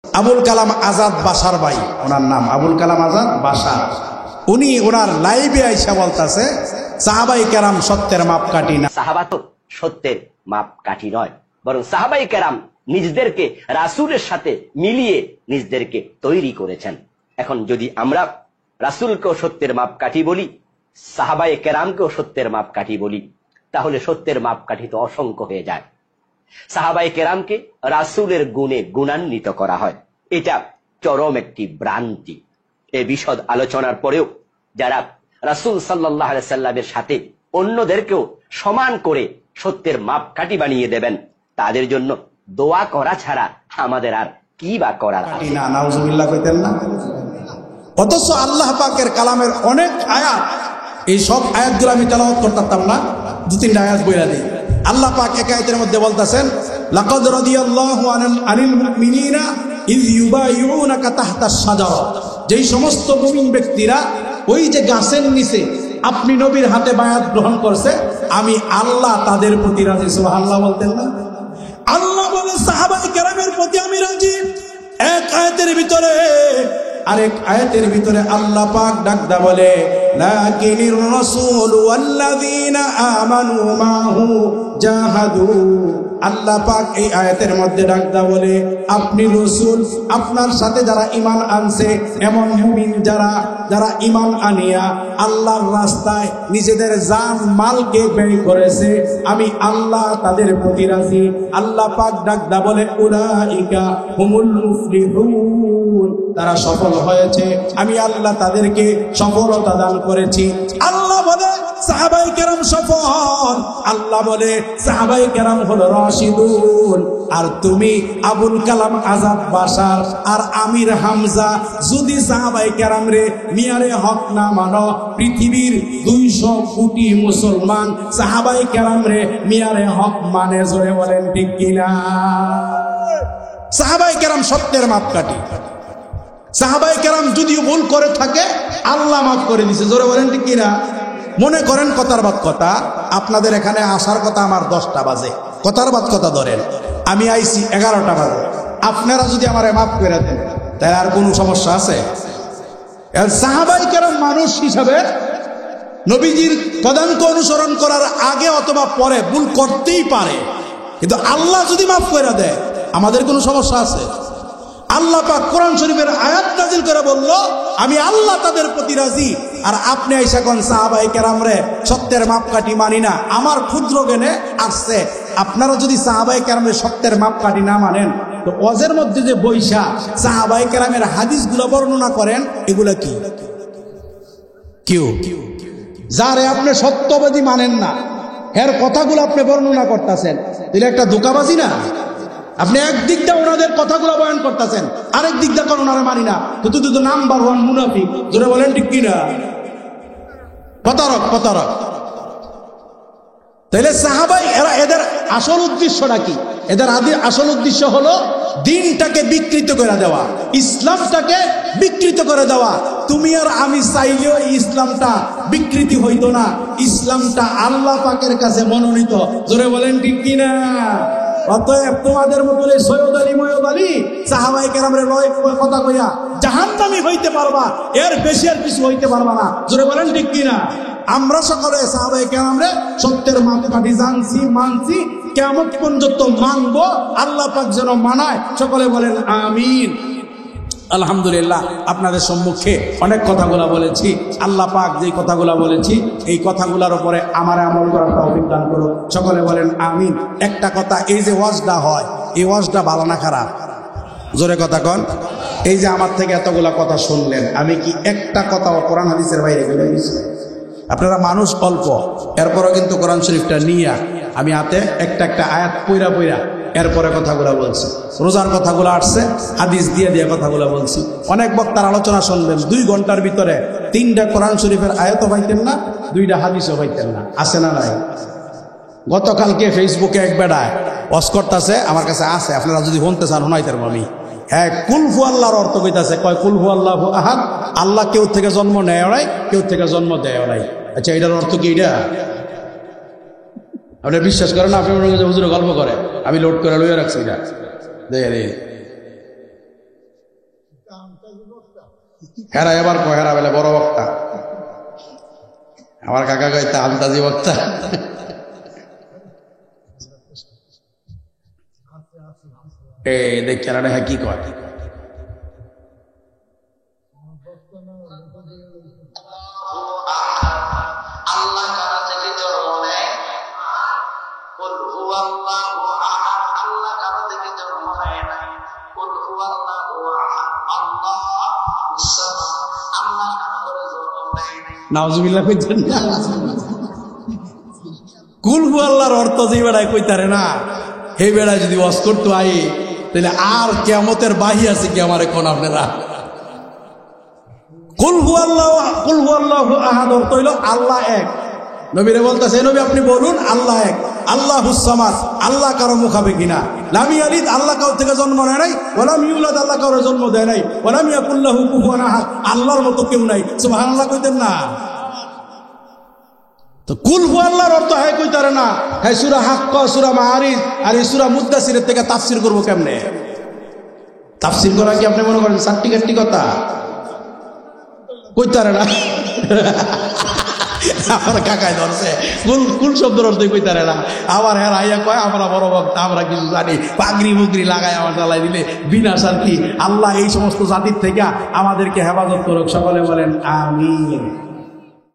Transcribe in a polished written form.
আবুল কালাম আজাদ বাসার ভাই, ওনার নাম আবুল কালাম আজাদ বাসার। উনি ওনার লাইভে আইসা বলতেছে সাহাবাই কেরাম সত্যের মাপকাঠি না। সাহাবা তো সত্যের মাপকাঠি নয়, বরং সাহাবাই কেরাম নিজদেরকে রাসূলের সাথে মিলিয়ে নিজদেরকে তৈরি করেছেন। এখন যদি আমরা রাসূলকেও সত্যের মাপকাঠি বলি, সাহাবায়ে কেরামকেও সত্যের মাপকাঠি বলি, তাহলে সত্যের মাপকাঠি তো অসংখ্য হয়ে যায়। সাহাবায়ে কেরামকে রাসূলের গুণে গুণান্বিত করা হয়, এটা চরম একটি ভ্রান্তি। এই বিশদ আলোচনার পরেও যারা রাসূল সাল্লাল্লাহু আলাইহি সাল্লামের সাথে অন্যদেরকেও সমান করে সত্যের মাপকাঠি বানিয়ে দেবেন, তাদের জন্য দোয়া করা ছাড়া আমাদের আর কি বা করার আছে? না, নাউজুবিল্লাহ কইতেন না। অথচ আল্লাহ পাকের কালামের অনেক আয়াত, এই সব আয়াতগুলো আমি তেলাওয়াত করতাম না, দু তিনটা আয়াত বইলা দিই। আল্লাহ পাক এক আয়াতের মধ্যে বলতেছেন, লাকাদ রাদিয়াল্লাহু আনিল মুমিনিনা ইয ইউবাইউনাকা তাহতাশ শাজারা। যেই সমস্ত মুমিন ব্যক্তিরা ওই যে গাছের নিচে আপনি নবীর হাতে বায়াত গ্রহণ করছে, আমি আল্লাহ তাদের প্রতি রাজি। সুবহানাল্লাহ বলতেন না? আল্লাহ বলে সাহাবায়ে কেরামের প্রতি আমি রাজি। এক আয়াতের ভিতরে আরেক আয়াতের ভিতরে আল্লাহ পাক ডাকদা বলে, লাকিনির রাসূল ওয়াল্লাযীনা আমানু মাহু জাহাদু। আল্লাহ পাক এই আয়াতের মধ্যে ডাকদা বলে, আপনি রাসূল, আপনার সাথে যারা ঈমান আনছে, এমন মুমিন যারা ঈমান আনিয়া আল্লাহর রাস্তায় নিজেদের জান মালকে ব্যয় করেছে, আমি আল্লাহ তাদের প্রতি রাজি। আল্লাহ পাক ডাকদা বলে, উলাইকা হুমুল মুফলিহুন, তারা সফল হয়েছে, আমি আল্লাহ তাদেরকে সফলতা দান করেছি। আল্লাহ বলে সাহাবায়ে কেরাম সফল, আল্লাহ বলে সাহাবায়ে কেরাম হলো রাশিদুন। আর তুমি আবুল কালাম আজাদ বাশার আর আমির হামজা যদি সাহাবায়ে কেরাম রে মিয়ারে হক না মানো, পৃথিবীর 200 কোটি মুসলমান সাহাবায়ে কেরাম রে মিয়ারে হক মানে, জোরে বলেন ঠিক কিনা? সাহাবায়ে কেরাম সত্যের মাপকাঠি। সাহাবায়ে কেরাম যদিও ভুল করে থাকে, আল্লাহ মাফ করে দিয়েছে, জোরে বলেন ঠিক কিনা? মনে করেন কথার বাদ কথা, আপনাদের এখানে আসার কথা আমার 10টা বাজে, কথার বাদ কথা ধরেন আমি আইছি 11টা বাজে, আপনারা যদি আমারে মাফ করে দেন তাহলে আর কোনো সমস্যা আছে? সাহাবায়ে কেরাম মানুষ হিসাবে নবীজির পদাঙ্ক অনুসরণ করার আগে অথবা পরে ভুল করতেই পারে, কিন্তু আল্লাহ যদি মাফ করে দেয় আমাদের কোনো সমস্যা আছে? আল্লাহ পাক কোরআন শরীফের আয়াত নাযিল করে বলল, আমি আল্লাহ তাদের প্রতি রাজি। আর আপনি আইসা কোন সাহাবায়ে কেরাম রে সত্যের মাপকাঠি মানি না, আমার ক্ষুদ্র জ্ঞানে আসছে। আপনারা যদি সাহাবায়ে কেরামের সত্যের মাপকাঠি না মানেন, তো ওয়াজের মধ্যে যে বৈশা সাহাবায়ে কেরামের হাদিসগুলো বর্ণনা করেন, এগুলা কি? কেউ যারে আপনি সত্যবাদী মানেন না, এর কথাগুলো আপনি বর্ণনা করতেছেন, তাহলে একটা ধোঁকাবাজি না? আপনি একদিক দিয়ে ওনাদের কথাগুলো বয়ান করতেছেন, আরেক দিক দিয়ে ওনারা মানি না, তো তুই তো নাম্বার 1 মুনাফিক, জোরে বলেন ঠিক কিনা? প্রতারক। তাহলে সাহাবাই এদের আসল উদ্দেশ্যটা কি? এদের আসল উদ্দেশ্য হলো দিনটাকে বিকৃত করে দেওয়া, ইসলামটাকে বিকৃত করে দেওয়া। তুমি আর আমি চাইলেও ইসলামটা বিকৃতি হইতো না, ইসলামটা আল্লাহ পাকের কাছে মনোনীত, জোরে বলেন ঠিক কিনা? অতএব তোমাদের মতো সৈয়দ আলী ময়দ আলী সাহাবায়ে কেরামের কথা কইয়া জাহান্নামী হইতে পারবা, এর বেশি আর কিছু হইতে পারবা না, জোরে বলেন ঠিক কিনা? আমরা সকলে সাহাবায়ে কেরামরে সত্যের মাপকাঠি জানছি, মানছি, কিয়ামত পর্যন্ত মানবো। আল্লাহ পাক যেন মানায়, সকলে বলেন আমিন। আলহামদুলিল্লাহ, আপনাদের সম্মুখে অনেক কথাগুলা বলেছি। আল্লাহ পাক যে কথাগুলা বলেছি, এই কথাগুলার উপরে আমার আমল করার তৌফিক দান করুন, সকলে বলেন আমিন। একটা কথা, এই যে ওয়াজটা হয়, এই ওয়াজটা ভালো না খারাপ? জোরে কথা কন। এই যে আমার থেকে এতগুলা কথা শুনলেন, আমি কি একটা কথা কোরআন হাদিসের বাইরে বলে দিয়েছি? আপনারা মানুষ অল্প, এরপরও কিন্তু কোরআন শরীফটা নিয়ে আমি হাতে একটা আয়াত পইরা এরপরে কথাগুলা বলছি। রোজার কথাগুলো আসছে, হাদিস দিয়ে কথাগুলো বলছি। অনেক বক্তার আলোচনা শুনবেন, 2 ঘন্টার ভিতরে 3টা কোরআন শরীফের আয়াতও পাইতেন না, 2টা হাদিসও পাইতেন না। আছে না নাই? গতকালকে ফেসবুকে এক বেড়ায় ওয়াজ করতেছে, আমার কাছে আছে, আপনারা যদি শুনতে চান শোনাইতে পারবো আমি। হ্যাঁ, কুলহু আল্লাহর অর্থ কইতাছে, কয় কুলহু আল্লাহু আহাদ, আল্লাহ কেউ থেকে জন্ম নেয় নাই, কেউ থেকে জন্ম দেয় নাই। আচ্ছা, এটার অর্থ কি? এটা আপনি বিশ্বাস করেন না? আপনি হুজুরে গল্প করে, আমি লোড করে লইয়া রাখছি। এটা হেরা এবার হেরা বেলে বড় বক্তা, আমার কাকা কইতা আন্তাজি বক্তা। এই দেখছেন হ্যাঁ কি কয়, আল্লাহ কারা থেকে জন্ম নেয়? কুল হুয়াল্লাহু আহাদ। আল্লাহ কারা থেকে জন্ম নেয় না? কুল হুয়াল্লাহু আহাদ। আল্লাহুস সামাদ। আল্লাহ কারা করে জন্ম নেয় না? নাউজুবিল্লাহ কইতেন না। কুল হু আল্লাহর অর্থ যে বেড়ায় কইতারে না, হে বেড়ায় যদি ওয়াজ করতো আই, তাহলে আর কিয়ামতের বাহি আছে কি আমার এখন আপনারা? কুল হু আল্লাহু আহাদ অর্থ হইল আল্লাহ এক। নবীরে বলতেছে, নবী আপনি বলুন আল্লাহ এক, আল্লাহুস সামাদ, আল্লাহ কারো মুখাবে কিনা, লাম ইয়ালিদ, আল্লাহ কারো থেকে জন্ম নেয় নাই, ওয়ালাম ইউলাদ, আল্লাহ কারো জন্ম দেয় নাই, ওয়ালাম ইয়াকুল লাহু কুফুয়ান আহাদ, আল্লাহর মতো কেউ নাই। সুবহানাল্লাহ কইতেন না? তো কুল হু আল্লাহর অর্থ হ্যাঁ কইতারে না, হ্যাঁ সূরা হাক্কা, সূরা মাআরিজ আর এই সূরা মুদ্দাসিরের থেকে তাফসীর করব কেমনে? তাফসীর করা কি আপনি মনে করেন সার্টিফিকেট কথা? কইতারে না। আমার কাকায় ধরছে কুল শব্দের অর্থই কইতারে না। আবার হ্যাঁ আইয়া কয় আমরা বড় বক্তা, আমরা কিছু জানি, পাগড়ি মুগরি লাগায় আমার জ্বালাই দিলে বিনা শান্তি। আল্লাহ এই সমস্ত জাতির থেকে আমাদেরকে হেফাজত করুক, সকলে বলেন আমিন।